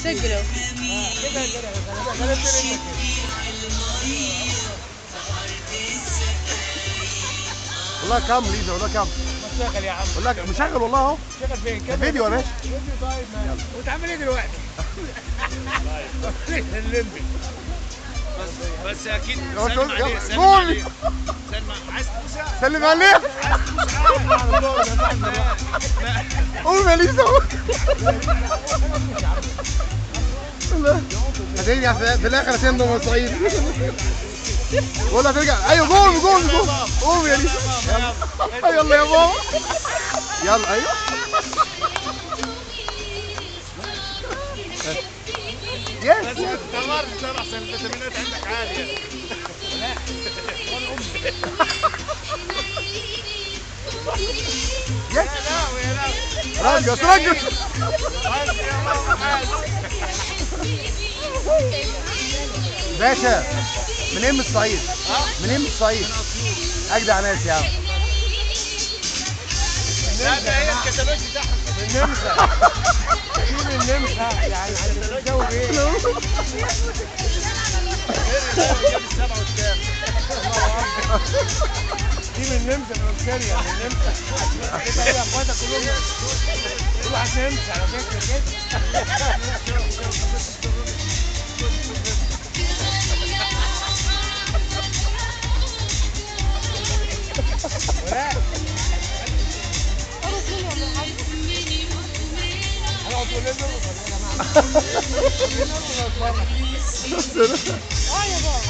سجلوا. والله كام ليزا والله كام. مشغل يا عم. والله مشغل والله اهو. شغل فين؟ كم فيديو يا باشا. فيديو طيب ماشي. وتعمل ايه دلوقتي؟ الليمبي. بس اكيد سلم يلا عليه سلم قول. عليه. سلم عايز تبوسها؟ سلم عليه. قول يا ليزا قول. هترجع في الاخر هتندم يا سعيد. ولا ترجع. ايوه جول جول جول. قوم يا ليزا. يلا يا ماما. يلا ايوه. يس. بس استمر بسرعه عشان الفيتامينات عندك عاليه. يس. رجس رجس. باشا منين من الصعيد؟ منين من الصعيد؟ اجدع ناس يا عم. لا ده هي الكتالوج بتاعها. النمسا. شيل النمسا يعني هتتجوز ايه؟ دي من النمسا من سوريا من النمسا. كده هي اخواتك كلهم روح النمسا على فكره كده. ولا هنقعد كلنا نرقص يا جماعه. يا بابا.